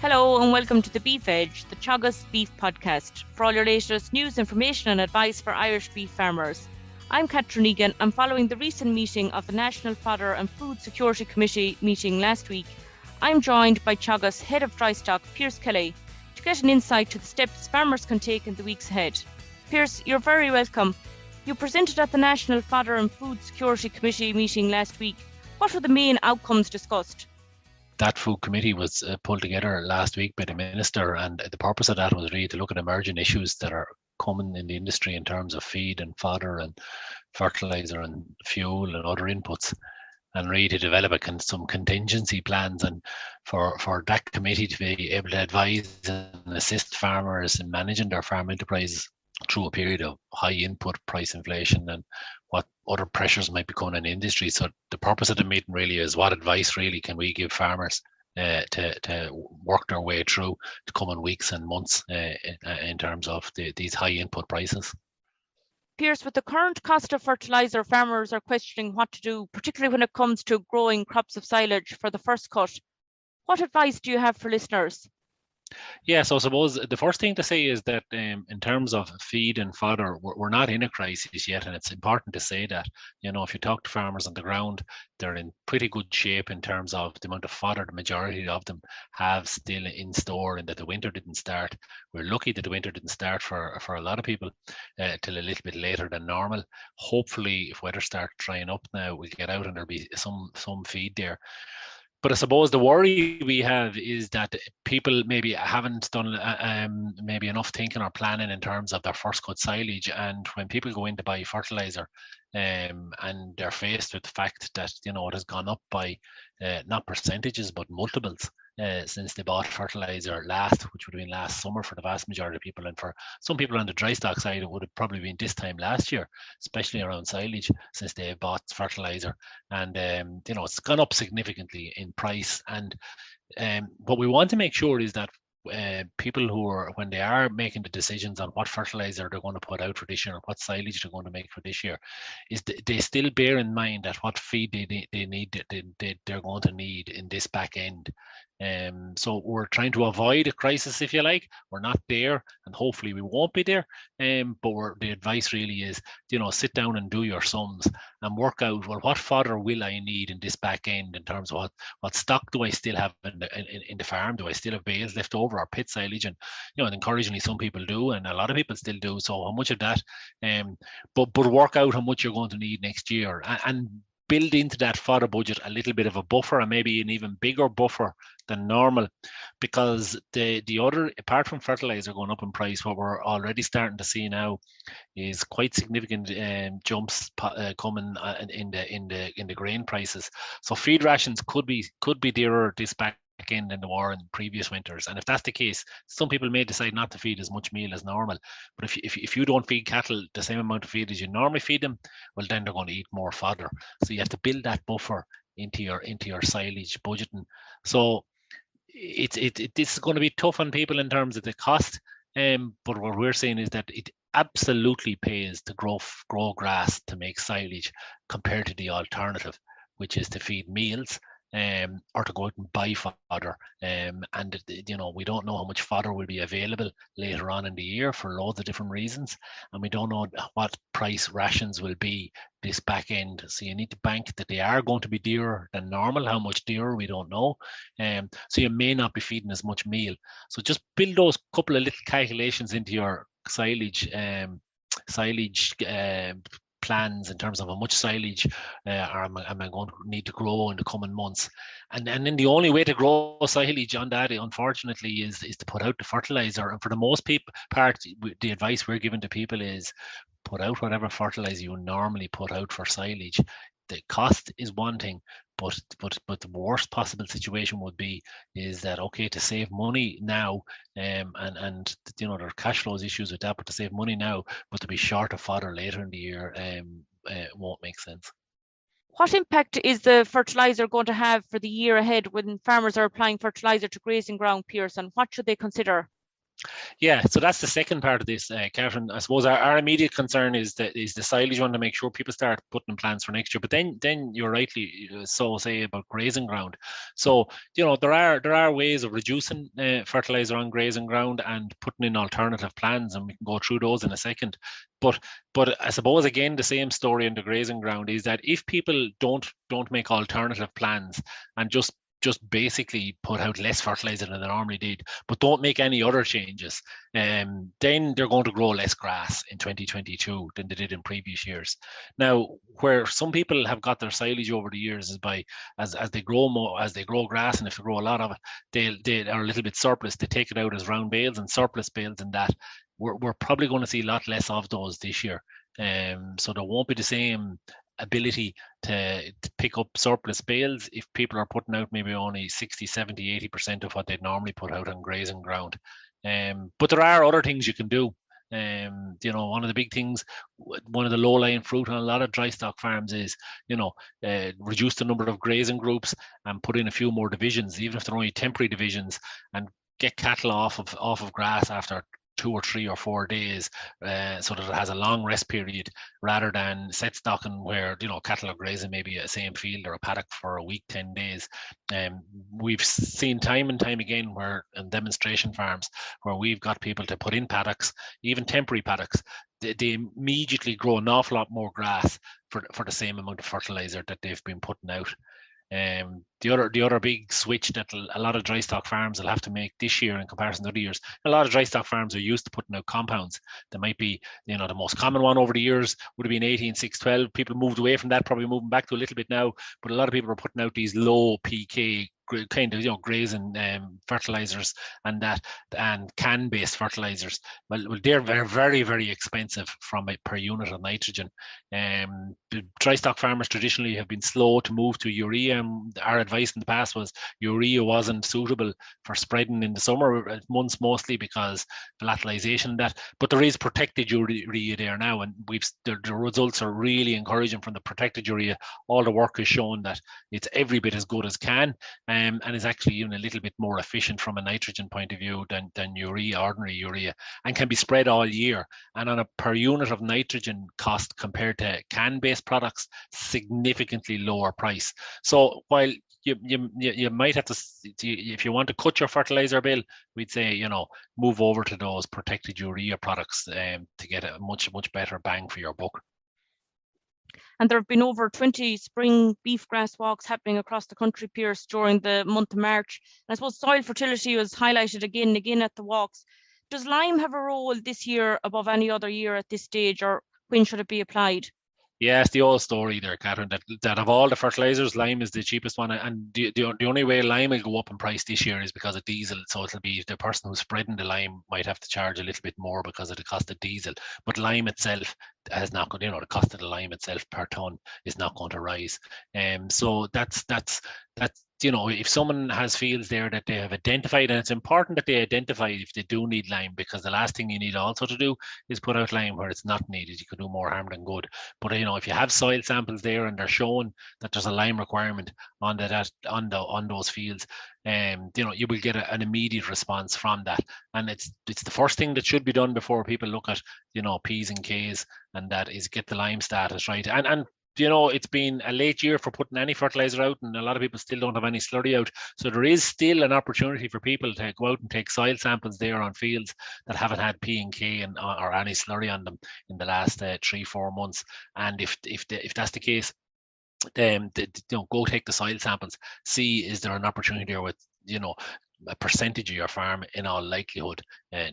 Hello and welcome to the Beef Edge, the Teagasc Beef Podcast, for all your latest news, information and advice for Irish beef farmers. I'm Catherine Egan, and following the recent meeting of the National Fodder and Food Security Committee meeting last week, I'm joined by Teagasc Head of Drystock, Pearse Kelly, to get an insight to the steps farmers can take in the weeks ahead. Pearse, you're very welcome. You presented at the National Fodder and Food Security Committee meeting last week. What were the main outcomes discussed? That food committee was pulled together last week by the minister, and the purpose of that was really to look at emerging issues that are common in the industry in terms of feed and fodder and fertiliser and fuel and other inputs, and really to develop some contingency plans, and for that committee to be able to advise and assist farmers in managing their farm enterprises through a period of high input price inflation and what other pressures might be coming in the industry. So the purpose of the meeting really is, what advice really can we give farmers to work their way through the coming weeks and months in terms of these high input prices. Pearse, with the current cost of fertiliser, farmers are questioning what to do, particularly when it comes to growing crops of silage for the first cut. What advice do you have for listeners? Yeah, so I suppose the first thing to say is that in terms of feed and fodder, we're not in a crisis yet, and it's important to say that. You know, if you talk to farmers on the ground, they're in pretty good shape in terms of the amount of fodder the majority of them have still in store, and that the winter didn't start. We're lucky that the winter didn't start for a lot of people till a little bit later than normal. Hopefully, if weather starts drying up now, we'll get out and there'll be some feed there. But I suppose the worry we have is that people maybe haven't done maybe enough thinking or planning in terms of their first cut silage. And when people go in to buy fertiliser, and they're faced with the fact that, you know, it has gone up by not percentages but multiples since they bought fertiliser last, which would have been last summer for the vast majority of people, and for some people on the dry stock side it would have probably been this time last year, especially around silage, since they bought fertiliser. And you know, it's gone up significantly in price. And what we want to make sure is that people who are, when they are making the decisions on what fertiliser they're going to put out for this year and what silage they're going to make for this year, is they still bear in mind that what feed they're going to need in this back end. So we're trying to avoid a crisis, if you like. We're not there, and hopefully we won't be there. But the advice really is, you know, sit down and do your sums and work out, well, what fodder will I need in this back end in terms of what stock do I still have in the farm? Do I still have bales left over or pit silage? And, you know, and encouragingly some people do, and a lot of people still do. So how much of that? But work out how much you're going to need next year, and build into that fodder budget a little bit of a buffer, and maybe an even bigger buffer than normal, because the other, apart from fertiliser going up in price, what we're already starting to see now is quite significant jumps coming in the grain prices. So feed rations could be dearer this back end than they were in previous winters. And if that's the case, some people may decide not to feed as much meal as normal. But if you don't feed cattle the same amount of feed as you normally feed them, well, then they're going to eat more fodder. So you have to build that buffer into your silage budgeting. So this is going to be tough on people in terms of the cost. But what we're saying is that it absolutely pays to grow grass to make silage, compared to the alternative, which is to feed meals, or to go out and buy fodder. And you know, we don't know how much fodder will be available later on in the year for loads of different reasons, and we don't know what price rations will be this back end. So you need to bank that they are going to be dearer than normal. How much dearer, we don't know. So you may not be feeding as much meal. So just build those couple of little calculations into your silage plans in terms of how much silage am I going to need to grow in the coming months. And then the only way to grow silage on that, unfortunately, is to put out the fertiliser. And for the most part, the advice we're giving to people is put out whatever fertiliser you normally put out for silage. The cost is one thing, but the worst possible situation would be is that, okay, to save money now, and you know, there are cash flows issues with that, but to save money now, but to be short of fodder later in the year, won't make sense. What impact is the fertiliser going to have for the year ahead when farmers are applying fertiliser to grazing ground, Pearse, and what should they consider? Yeah, so that's the second part of this, Catherine. I suppose our immediate concern is the silage one, to make sure people start putting in plans for next year. But then you're rightly so say about grazing ground. So there are ways of reducing fertilizer on grazing ground and putting in alternative plans, and we can go through those in a second. But I suppose again the same story in the grazing ground is that if people don't make alternative plans and just basically put out less fertilizer than they normally did, but don't make any other changes, then they're going to grow less grass in 2022 than they did in previous years. Now, where some people have got their silage over the years is by as they grow more, as they grow grass, and if they grow a lot of it, they are a little bit surplus. They take it out as round bales and surplus bales, and that we're probably going to see a lot less of those this year. So there won't be the same ability to pick up surplus bales if people are putting out maybe only 60, 70, 80% of what they'd normally put out on grazing ground. But there are other things you can do. One of the big things, one of the low-lying fruit on a lot of dry stock farms is, reduce the number of grazing groups and put in a few more divisions, even if they're only temporary divisions, and get cattle off of grass after 2 or 3 or 4 days, so that it has a long rest period, rather than set stocking where cattle are grazing maybe a same field or a paddock for a week, 10 days. We've seen time and time again where in demonstration farms where we've got people to put in paddocks, even temporary paddocks, they immediately grow an awful lot more grass for the same amount of fertilizer that they've been putting out. The other big switch that a lot of dry stock farms will have to make this year in comparison to other years. A lot of dry stock farms are used to putting out compounds. There might be, the most common one over the years would have been 18-6-12. People moved away from that, probably moving back to a little bit now. But a lot of people are putting out these low PK kind of grazing fertilizers and can-based fertilizers. Well, they're very, very expensive from a per unit of nitrogen. The dry stock farmers traditionally have been slow to move to urea. Our advice in the past was urea wasn't suitable for spreading in the summer months, mostly because volatilization and that. But there is protected urea there now, and the results are really encouraging from the protected urea. All the work has shown that it's every bit as good as can. And is actually even a little bit more efficient from a nitrogen point of view than ordinary urea, and can be spread all year. And on a per unit of nitrogen cost compared to can-based products, significantly lower price. So while you might have to, if you want to cut your fertilizer bill, we'd say move over to those protected urea products to get a much better bang for your buck. And there have been over 20 spring beef grass walks happening across the country, Pearse, during the month of March. And I suppose soil fertility was highlighted again and again at the walks. Does lime have a role this year above any other year at this stage, or when should it be applied? Yeah, it's the old story there, Catherine, that of all the fertilizers, lime is the cheapest one. And the only way lime will go up in price this year is because of diesel. So it'll be the person who's spreading the lime might have to charge a little bit more because of the cost of diesel. But lime itself has not going, the cost of the lime itself per ton is not going to rise. So that's if someone has fields there that they have identified, and it's important that they identify if they do need lime, because the last thing you need also to do is put out lime where it's not needed. You could do more harm than good. But if you have soil samples there and they're showing that there's a lime requirement on those fields, you will get an immediate response from that. And it's the first thing that should be done before people look at P's and K's, and that is get the lime status right. And it's been a late year for putting any fertilizer out, and a lot of people still don't have any slurry out. So there is still an opportunity for people to go out and take soil samples there on fields that haven't had P and K or any slurry on them in the last 3-4 months. And if that's the case, then go take the soil samples. See, is there an opportunity there with a percentage of your farm in all likelihood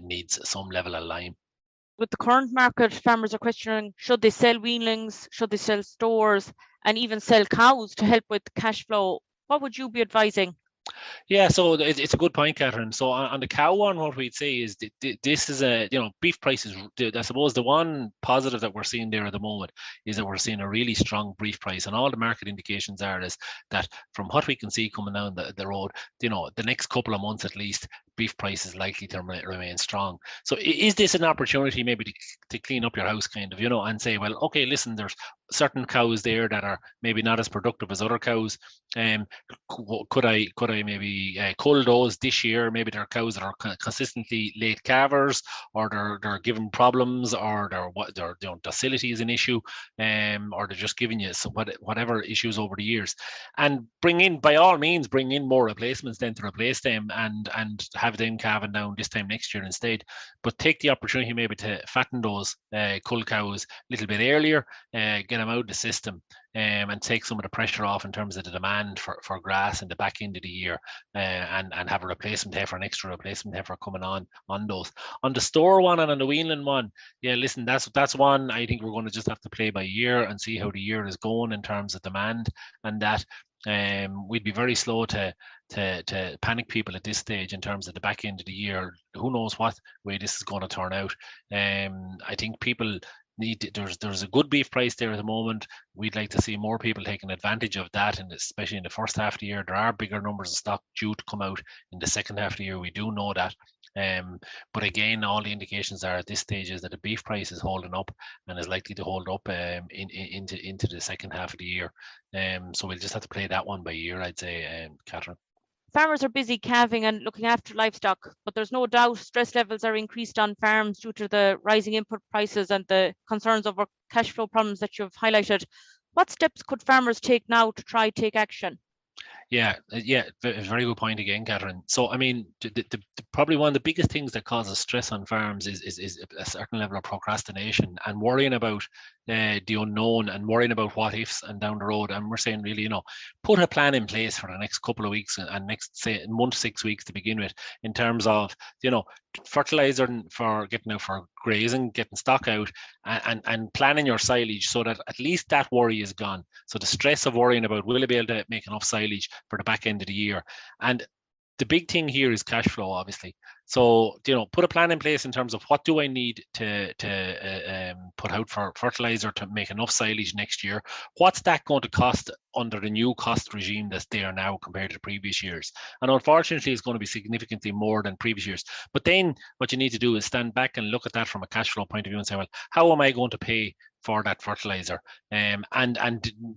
needs some level of lime. With the current market, farmers are questioning, should they sell weanlings, should they sell stores, and even sell cows to help with cash flow? What would you be advising? Yeah, so it's a good point, Catherine. So on the cow one, what we'd say is this is beef prices. I suppose the one positive that we're seeing there at the moment is that we're seeing a really strong beef price, and all the market indications are is that from what we can see coming down the road, the next couple of months at least, beef price is likely to remain strong. So is this an opportunity maybe to clean up your house, kind of, and say, well, okay, listen, there's certain cows there that are maybe not as productive as other cows. Could I maybe cull those this year? Maybe there are cows that are consistently late calvers, or they're giving problems, or their docility is an issue, or they're just giving you whatever issues over the years. And by all means, bring in more replacements then to replace them, and have them calving down this time next year instead. But take the opportunity maybe to fatten those cull cows a little bit earlier, get them out of the system, and take some of the pressure off in terms of the demand for grass in the back end of the year, and have a replacement heifer, an extra replacement heifer coming on those. On the store one and on the weanling one, yeah, listen, that's one I think we're going to just have to play by ear and see how the year is going in terms of demand, and that we'd be very slow to panic people at this stage in terms of the back end of the year. Who knows what way this is going to turn out. I think people there's a good beef price there at the moment. We'd like to see more people taking advantage of that, and especially in the first half of the year. There are bigger numbers of stock due to come out in the second half of the year. We do know that. But again, all the indications are at this stage is that the beef price is holding up and is likely to hold up into the second half of the year. So we'll just have to play that one by ear, I'd say, Catherine. Farmers are busy calving and looking after livestock, but there's no doubt stress levels are increased on farms due to the rising input prices and the concerns over cash flow problems that you've highlighted. What steps could farmers take now to try take action? Yeah, very good point again, Catherine. So, I mean, probably one of the biggest things that causes stress on farms is a certain level of procrastination and worrying about the unknown and worrying about what ifs and down the road. And we're saying, really, put a plan in place for the next couple of weeks and next, say, month, 6 weeks to begin with, in terms of, fertilizer for getting out for grazing, getting stock out, and planning your silage so that at least that worry is gone. So the stress of worrying about will I be able to make enough silage for the back end of the year. And the big thing here is cash flow, obviously. So, put a plan in place in terms of what do I need to put out for fertilizer to make enough silage next year. What's that going to cost under the new cost regime that's there now compared to previous years? And unfortunately, it's going to be significantly more than previous years. But then what you need to do is stand back and look at that from a cash flow point of view and say, well, how am I going to pay for that fertilizer, and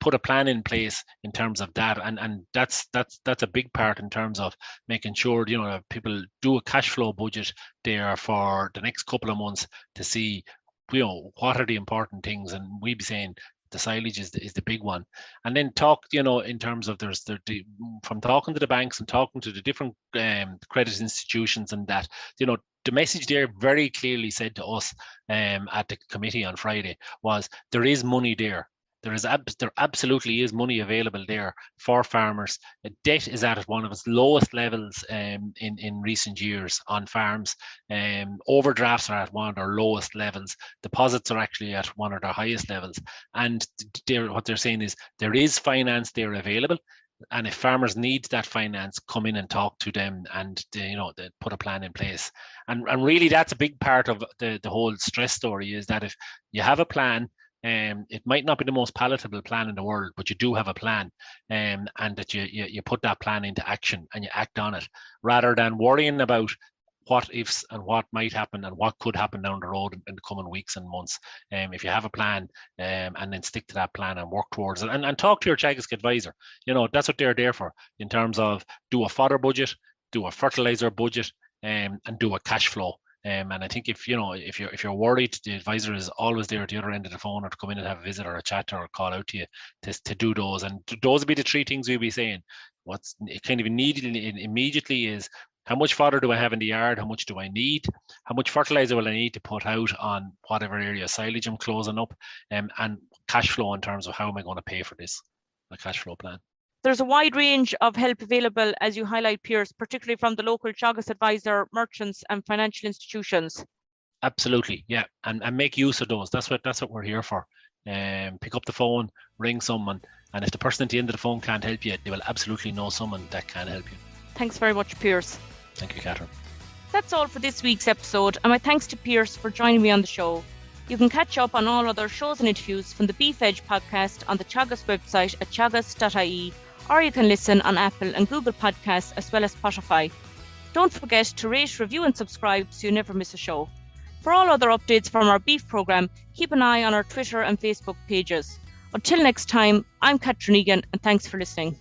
put a plan in place in terms of that, and that's a big part in terms of making sure people do a cash flow budget there for the next couple of months to see what are the important things, and we'd be saying the silage is the big one. And then talk in terms of from talking to the banks and talking to the different credit institutions, and that the message there very clearly said to us at the committee on Friday was there is money there. There absolutely is money available there for farmers. Debt is at one of its lowest levels in recent years on farms. Overdrafts are at one of their lowest levels. Deposits are actually at one of their highest levels. And what they're saying is there is finance there available. And if farmers need that finance, come in and talk to them, and they put a plan in place. And really, that's a big part of the whole stress story, is that if you have a plan, it might not be the most palatable plan in the world, but you do have a plan, and that you put that plan into action and you act on it, rather than worrying about what ifs and what might happen and what could happen down the road in the coming weeks and months. If you have a plan, and then stick to that plan and work towards it, and talk to your Teagasc advisor. That's what they're there for, in terms of do a fodder budget, do a fertilizer budget, and do a cash flow. And I think if you're worried, the advisor is always there at the other end of the phone, or to come in and have a visit or a chat or a call out to you to do those. And those would be the three things we'll be saying. What's kind of needed immediately is, how much fodder do I have in the yard? How much do I need? How much fertilizer will I need to put out on whatever area of silage I'm closing up? And cash flow in terms of how am I going to pay for this, a cash flow plan. There's a wide range of help available, as you highlight, Pearse, particularly from the local Teagasc advisor, merchants and financial institutions. Absolutely, yeah, and make use of those. That's what we're here for. Pick up the phone, ring someone, and if the person at the end of the phone can't help you, they will absolutely know someone that can help you. Thanks very much, Pearse. Thank you, Catherine. That's all for this week's episode, and my thanks to Pearse for joining me on the show. You can catch up on all other shows and interviews from the Beef Edge podcast on the Teagasc website at teagasc.ie, or you can listen on Apple and Google Podcasts as well as Spotify. Don't forget to rate, review and subscribe so you never miss a show. For all other updates from our beef programme, keep an eye on our Twitter and Facebook pages. Until next time, I'm Catherine Egan, and thanks for listening.